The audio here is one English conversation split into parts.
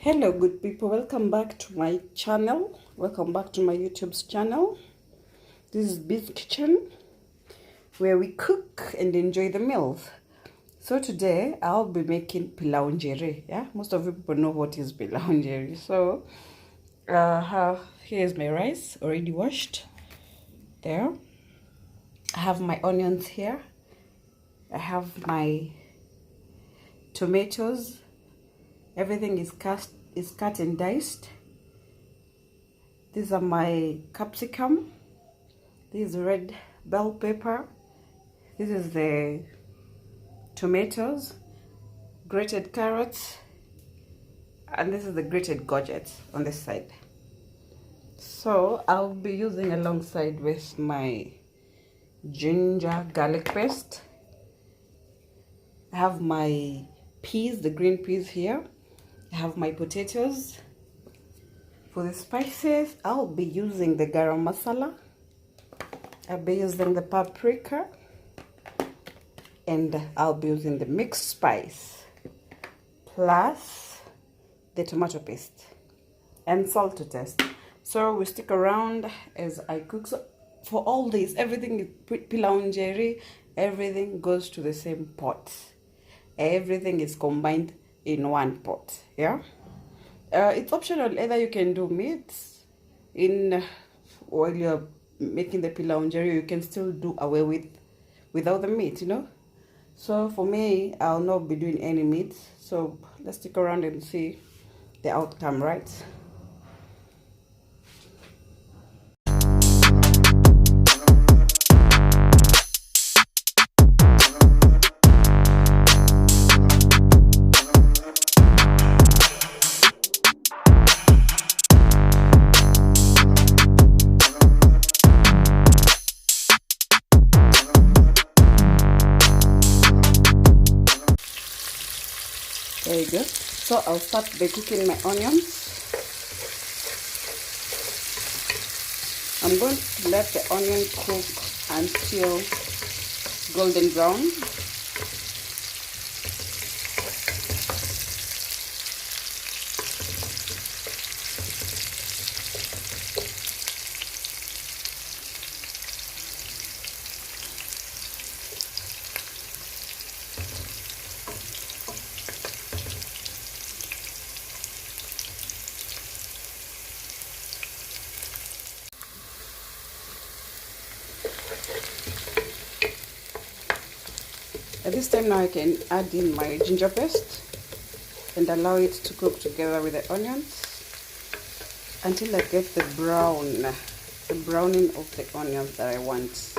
Hello good people, welcome back to my channel. Welcome back to my YouTube's channel. This is Biz Kitchen, where we cook and enjoy the meals. So today I'll be making Pilau Njeri. Yeah, most of you people know what is Pilau Njeri. So here's my rice already washed. There, I have my onions here. I have my tomatoes. Everything is cut and diced. These are my capsicum. This is red bell pepper. This is the tomatoes, grated carrots, and this is the grated courgettes on this side. So I'll be using alongside with my ginger garlic paste. I have my peas, the green peas here. I have my potatoes. For the spices, I'll be using the garam masala. I'll be using the paprika. And I'll be using the mixed spice. Plus the tomato paste. And salt to taste. So we stick around as I cook. So for all this, everything is Pilau Njeri. Everything goes to the same pot. Everything is combined in one pot. Yeah. It's optional. Either you can do meat in while you're making the Pilau Njeri, you can still do away without the meat, you know. So for me, I'll not be doing any meat. So let's stick around and see the outcome, right? There you go. So I'll start by cooking my onions. I'm going to let the onion cook until golden brown. At this time now I can add in my ginger paste and allow it to cook together with the onions until I get the browning of the onions that I want.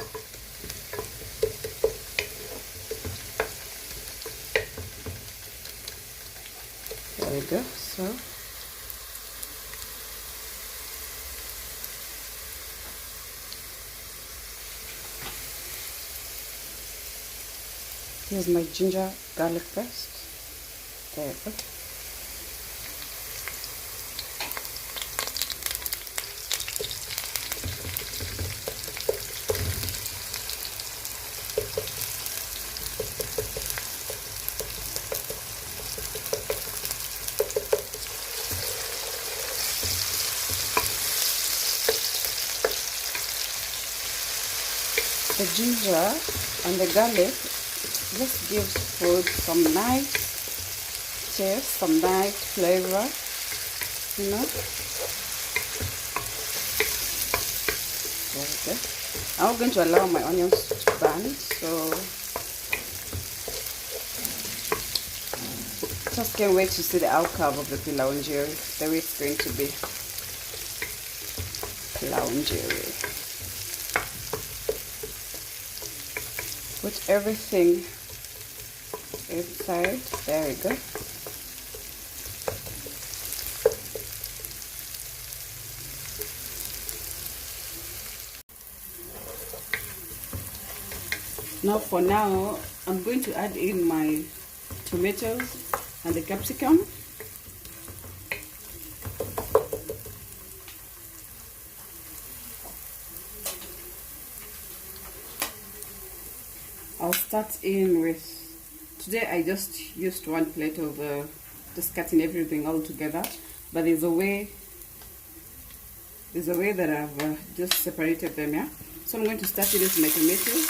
There we go. So here's my ginger garlic paste. There you go. The ginger and the garlic just gives food some nice taste, some nice flavor, you know. There we go. I'm going to allow my onions to burn, so just can't wait to see the outcome of the Pilau Njeri, the way it's going to be. Pilau Njeri. Put everything inside. There we go. Now I'm going to add in my tomatoes and the capsicum. I'll start in with, today I just used one plate of just cutting everything all together, but there's a way that I've just separated them. Yeah, so I'm going to start with my tomatoes.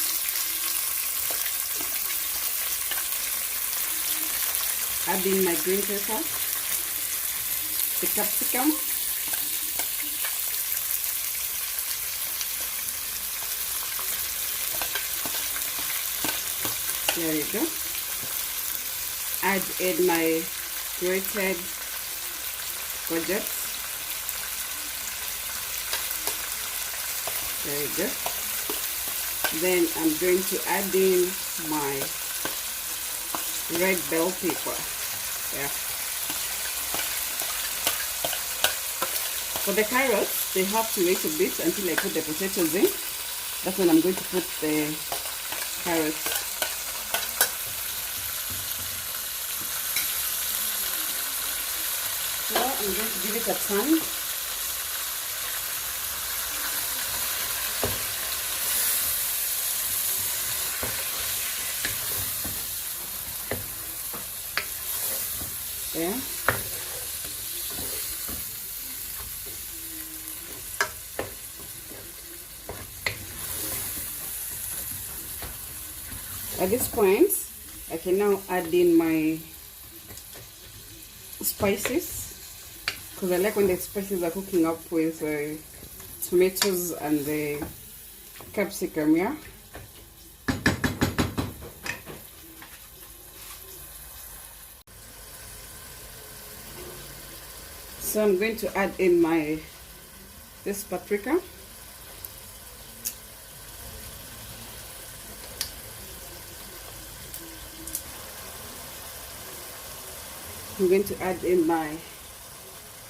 Add in my green pepper, the capsicum, there you go. Add in my grated courgettes. There you go. Then I'm going to add in my red bell pepper. Yeah. For the carrots, they have to wait a bit until I put the potatoes in. That's when I'm going to put the carrots. So I'm going to give it a turn. There. At this point, I can now add in my spices, because I like when the spices are cooking up with tomatoes and the capsicum. Yeah. So I'm going to add in this paprika. I'm going to add in my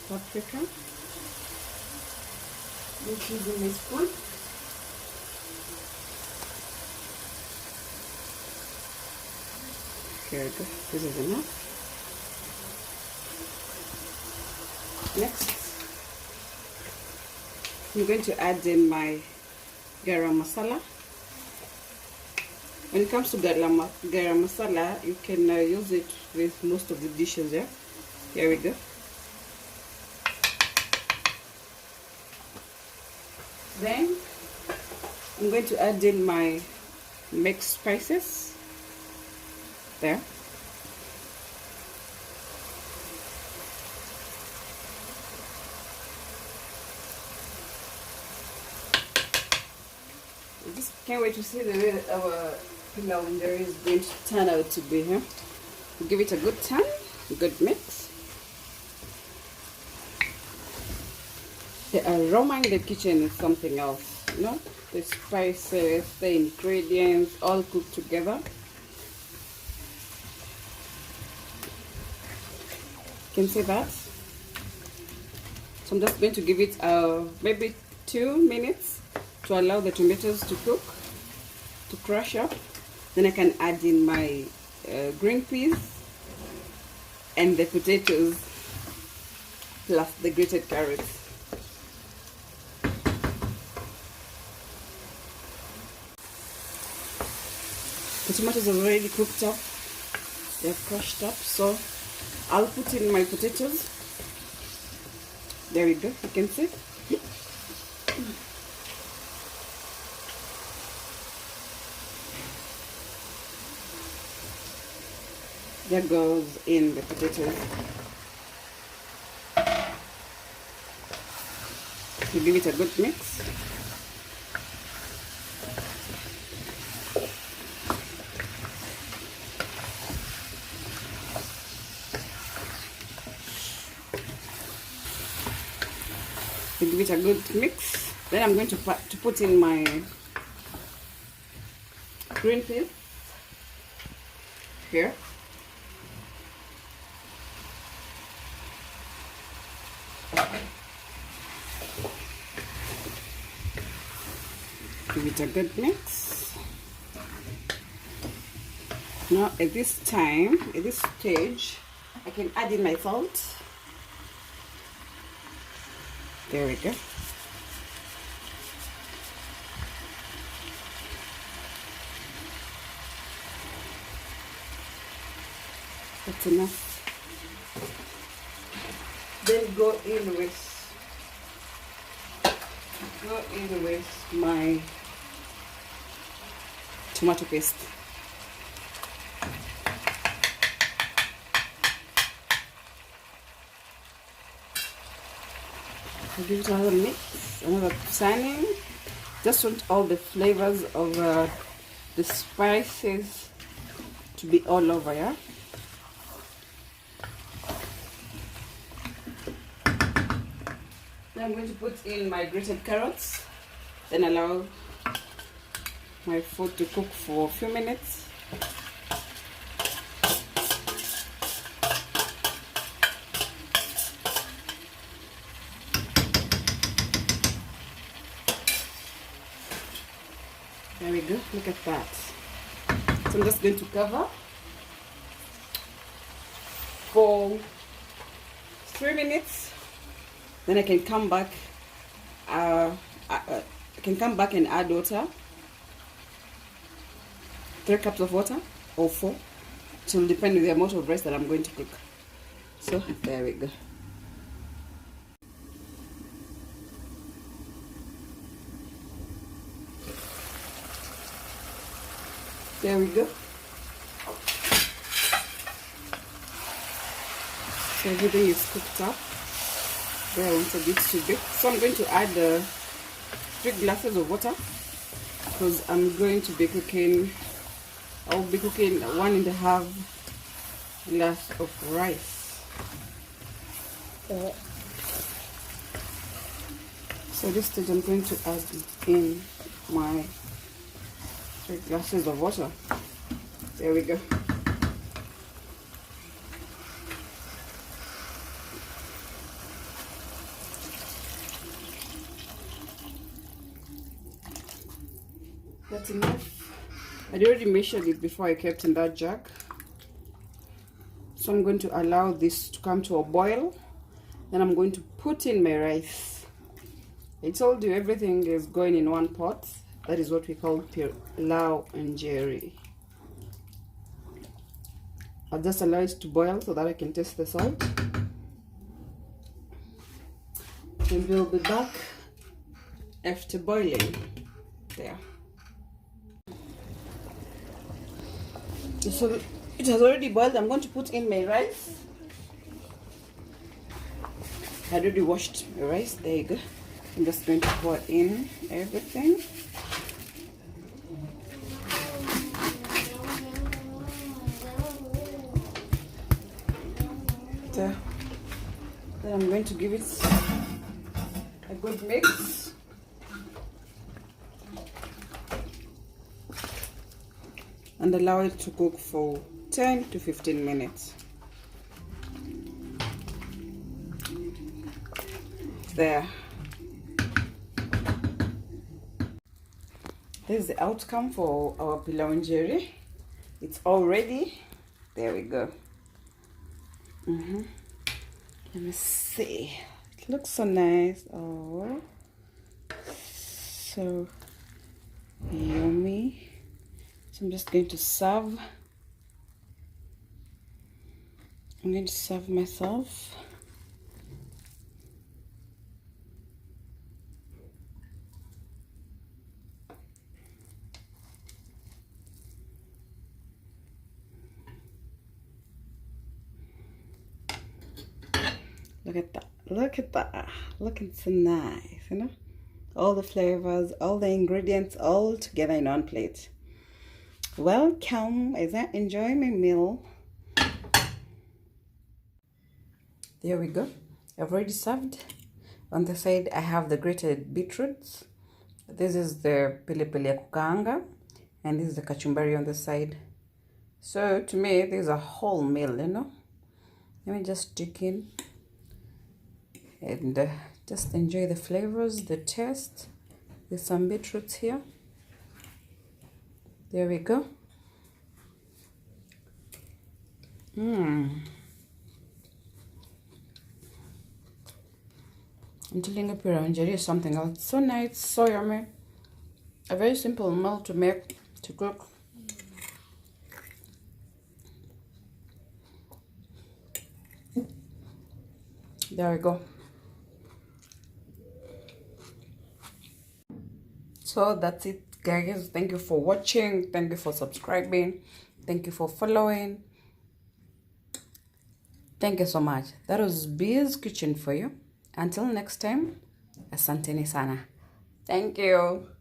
paprika. Just using my spoon. Okay, good. This is enough. Next, I'm going to add in my garam masala. When it comes to garam masala, you can use it with most of the dishes. Yeah, here we go. Then I'm going to add in my mixed spices. There. I just can't wait to see the way that our Pilau Njeri is going to turn out to be here. We'll give it a good turn, a good mix. The aroma in the kitchen is something else, you know? The spices, the ingredients, all cooked together. You can see that. So I'm just going to give it maybe 2 minutes to allow the tomatoes to cook, to crush up. Then I can add in my green peas and the potatoes plus the grated carrots. The tomatoes are already cooked up, they're crushed up, so I'll put in my potatoes. There we go, you can see. There goes in the potatoes. You give it a good mix. You give it a good mix. Then I'm going to put in my green peas here. Give it a good mix. Now at this stage, I can add in my salt. There we go. That's enough. then go in with my tomato paste. I'll give it another mix, another turning. Just want all the flavors of the spices to be all over, yeah? Then I'm going to put in my grated carrots, then allow my food to cook for a few minutes. There we go, look at that. So I'm just going to cover for 3 minutes. Then I can come back. I can come back and add water. 3 cups of water or 4. It will depend on the amount of rice that I'm going to cook. So there we go. There we go. So everything is cooked up where I wanted it to be. So I'm going to add 3 glasses of water because I'm going to be cooking. I'll be cooking 1.5 glass of rice. So this stage I'm going to add in my 3 glasses of water. There we go. That's enough. I'd already measured it before I kept in that jug. So I'm going to allow this to come to a boil. Then I'm going to put in my rice. I told you everything is going in one pot. That is what we call Pilau Njeri. I'll just allow it to boil so that I can taste the salt. And we'll be back after boiling. There. So it has already boiled. I'm going to put in my rice. I already washed my rice. There you go. I'm just going to pour in everything. There. Then I'm going to give it a good mix. And allow it to cook for 10 to 15 minutes. There. This is the outcome for our Pilau Njeri. It's all ready. There we go. Let me see. It looks so nice. Oh, so yummy. So I'm just going to serve. I'm going to serve myself. Look at that. Look at that. Looking so nice, you know? All the flavors, all the ingredients all together in one plate. Welcome as I enjoy my meal. There we go. I've already served. On the side I have the grated beetroots. This is the pilipili ya kukaanga, and this is the kachumbari on the side. So to me this is a whole meal, you know. Let me just dig in and just enjoy the flavors, the taste. There's some beetroots here. There we go. I'm telling you, Pilau Njeri is something else. So nice, so yummy. A very simple meal to make, to cook. There we go. So that's it, guys. Thank you for watching. Thank you for subscribing. Thank you for following. Thank you so much. That was Bee's Kitchen for you. Until next time, asanteni sana. Thank you.